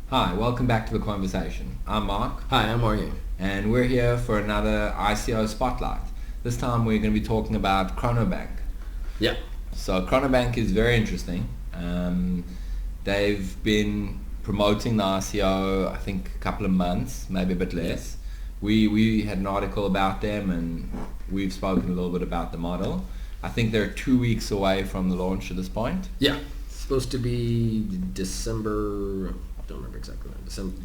Hi, welcome back to the Coinversation. I'm Mark, Hi, I'm Mario. and we're here for another ICO spotlight. This time we're going to be talking about ChronoBank. Yeah. So ChronoBank is very interesting. They've been promoting the ICO, I think, a couple of months, maybe a bit less. We had an article about them, and we've spoken a little bit about the model. I think they're 2 weeks away from the launch at this point. Yeah. It's supposed to be December. I don't remember exactly when. December.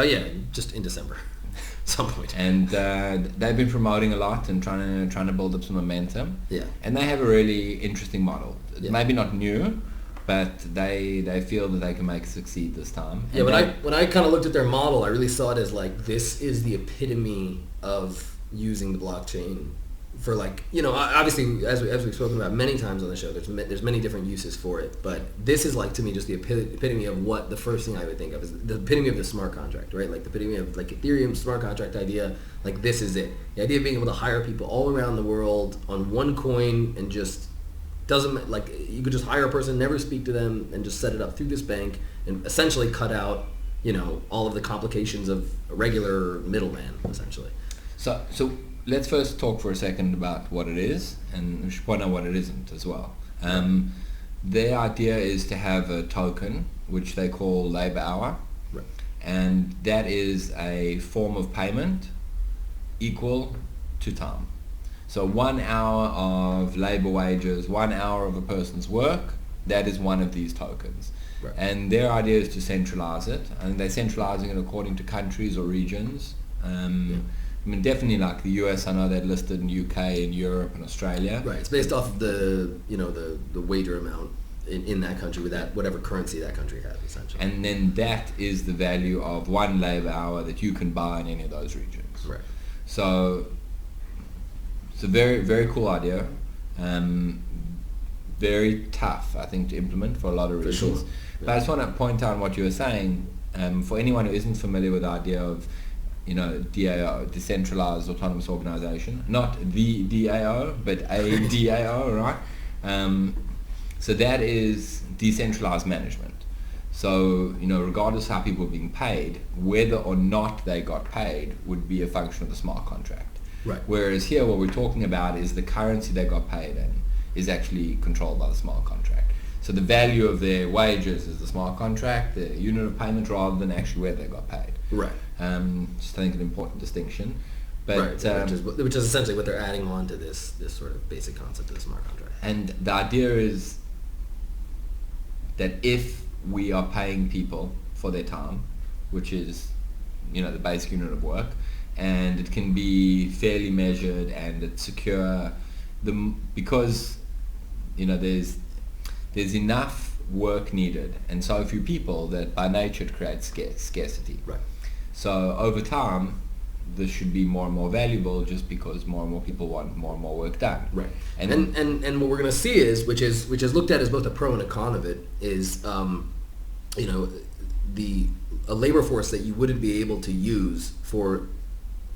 Yeah. Just in December, some point. And they've been promoting a lot and trying to build up some momentum. Yeah. And they have a really interesting model. Yeah. Maybe not new, but they feel that they can make it succeed this time. Yeah. And When I kind of looked at their model, I really saw it as like this is the epitome of using the blockchain for obviously as we've spoken about many times on the show, there's many different uses for it, but this is like to me just the epitome of what the first thing I would think of is the epitome of the smart contract, right? Like the epitome of like Ethereum smart contract idea. Like this is it. The idea of being able to hire people all around the world on one coin and just doesn't like you could just hire a person, never speak to them, and just set it up through this bank and essentially cut out all of the complications of a regular middleman essentially. so let's first talk for a second about what it is, and we should point out what it isn't as well. Their idea is to have a token which they call labor hour, Right. and that is a form of payment equal to time. So 1 hour of labor wages, 1 hour of a person's work, that is one of these tokens. Right. And their idea is to centralize it, and they're centralizing it according to countries or regions. I mean, definitely like the US, I know they're listed in UK and Europe and Australia. Right. It's based off of the wager amount in that country with that whatever currency that country has essentially. And then that is the value of one labor hour that you can buy in any of those regions. Right. So it's a very, very cool idea. Very tough, I think, to implement for a lot of For reasons. sure. But I just want to point out what you were saying. For anyone who isn't familiar with the idea of DAO, decentralized autonomous organization, not the DAO, but a DAO, right? So that is decentralized management. So, regardless how people are being paid, whether or not they got paid would be a function of the smart contract. Right. Whereas here, what we're talking about is the currency they got paid in is actually controlled by the smart contract. So the value of their wages is the smart contract, the unit of payment, rather than actually where they got paid. Right. Just I think an important distinction. But right. Which is essentially what they're adding on to this sort of basic concept of the smart contract. And the idea is that if we are paying people for their time, which is the basic unit of work, and it can be fairly measured and it's secure, because there's enough work needed and so few people that by nature it creates scarcity. Right. So over time, this should be more and more valuable just because more and more people want more and more work done. Right. And what we're going to see is, which is looked at as both a pro and a con of it, is a labor force that you wouldn't be able to use for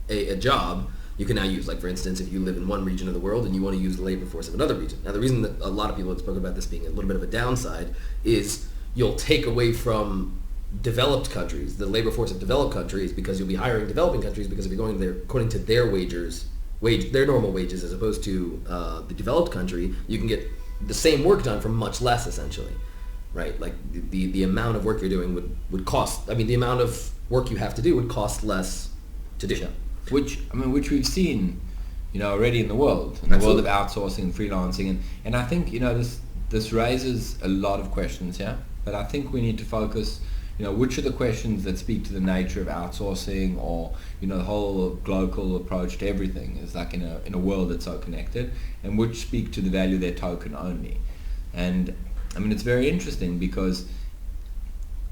a job, you can now use. Like for instance, if you live in one region of the world and you want to use the labor force of another region. Now the reason that a lot of people have spoken about this being a little bit of a downside is you'll take away from developed countries, the labor force of developed countries, because you'll be hiring developing countries because if you're going there according to their their normal wages as opposed to the developed country, you can get the same work done for much less essentially, right? Like the amount of work you're doing would cost. I mean, the amount of work you have to do would cost less to do. Sure. Which we've seen, already in the world, Absolutely. world of outsourcing and freelancing, and I think this raises a lot of questions here. But I think we need to focus. Which are the questions that speak to the nature of outsourcing, or the whole global approach to everything is like in a world that's so connected, and which speak to the value of their token only. And I mean, it's very interesting because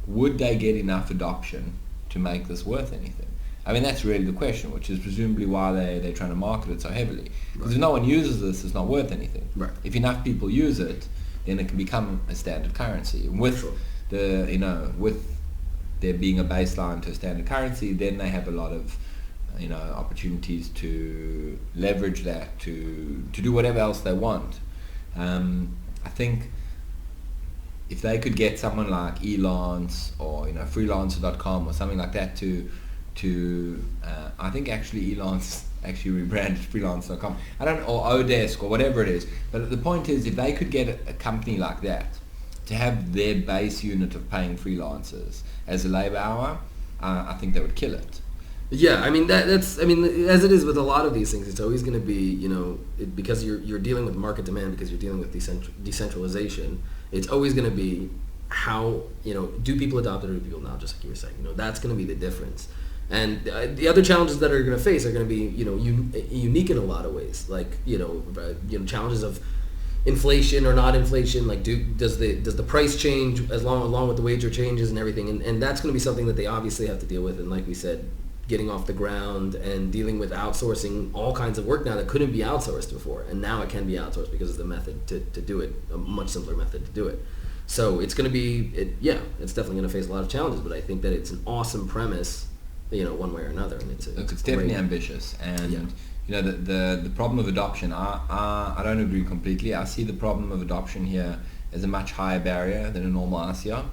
would they get enough adoption to make this worth anything? I mean, that's really the question, which is presumably why they're trying to market it so heavily. Because if no one uses this, it's not worth anything. Right. If enough people use it, then it can become a standard currency. And with Sure. with there being a baseline to a standard currency, then they have a lot of opportunities to leverage that to do whatever else they want. I think if they could get someone like Elance or freelancer.com or something like that to I think actually Elance actually rebranded freelancer.com, I don't know, or Odesk or whatever it is, but the point is, if they could get a company like that to have their base unit of paying freelancers as a labor hour, I think they would kill it. Yeah, I mean that's as it is with a lot of these things, it's always going to be because you're dealing with market demand, because you're dealing with decentralization. It's always going to be how do people adopt it or do people not? Just like you were saying, that's going to be the difference. And the other challenges that are going to face are going to be unique in a lot of ways, like challenges of inflation or not inflation. Like does the price change along with the wage changes and everything, and that's going to be something that they obviously have to deal with. And like we said, getting off the ground and dealing with outsourcing all kinds of work now that couldn't be outsourced before, and now it can be outsourced because of the method to do it, a much simpler method to do it. So it's going to be it's definitely going to face a lot of challenges, but I think that it's an awesome premise, one way or another, and it's definitely ambitious. And the problem of adoption, I don't agree completely. I see the problem of adoption here as a much higher barrier than a normal ICO,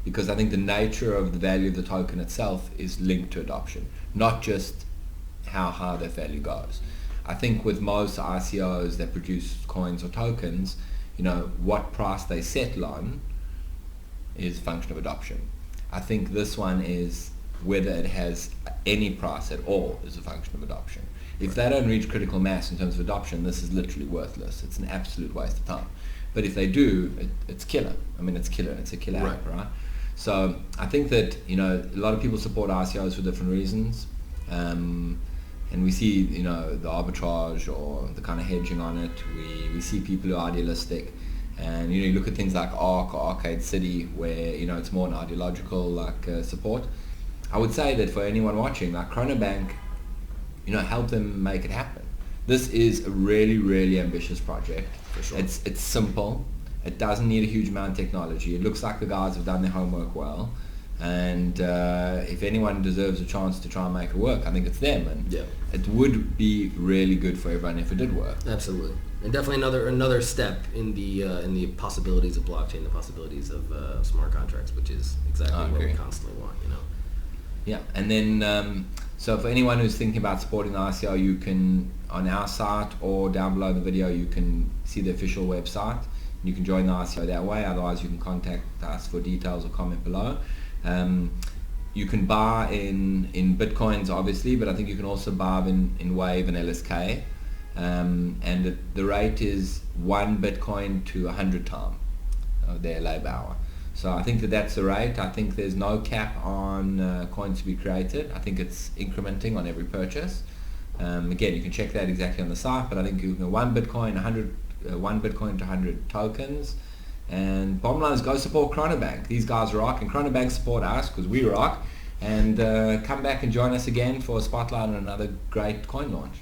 because I think the nature of the value of the token itself is linked to adoption, not just how high that value goes. I think with most ICOs that produce coins or tokens, what price they settle on is a function of adoption. I think this one is whether it has any price at all is a function of adoption. If they don't reach critical mass in terms of adoption, this is literally worthless. It's an absolute waste of time. But if they do, it's killer. I mean, it's killer. It's a killer app, right? So I think that a lot of people support ICOs for different reasons, and we see the arbitrage or the kind of hedging on it. We see people who are idealistic, and you look at things like Arc or Arcade City, where it's more an ideological support. I would say that for anyone watching, like ChronoBank, help them make it happen. This is a really, really ambitious project. For sure. It's simple. It doesn't need a huge amount of technology. It looks like the guys have done their homework well. And if anyone deserves a chance to try and make it work, I think it's them. And it would be really good for everyone if it did work. Absolutely. And definitely another step in the possibilities of blockchain, the possibilities of smart contracts, which is exactly what we constantly want, Yeah, and then so for anyone who's thinking about supporting the ICO, you can, on our site or down below the video, you can see the official website. You can join the ICO that way. Otherwise, you can contact us for details or comment below. You can buy in Bitcoins, obviously, but I think you can also buy in Wave and LSK. And the rate is 1 Bitcoin to 100 times of their labor hour. So I think that's the rate. I think there's no cap on coins to be created. I think it's incrementing on every purchase. Again, you can check that exactly on the site, but I think you can 1 Bitcoin to 100 tokens. And bottom line is, go support ChronoBank. These guys rock, and ChronoBank support us because we rock. And come back and join us again for a spotlight on another great coin launch.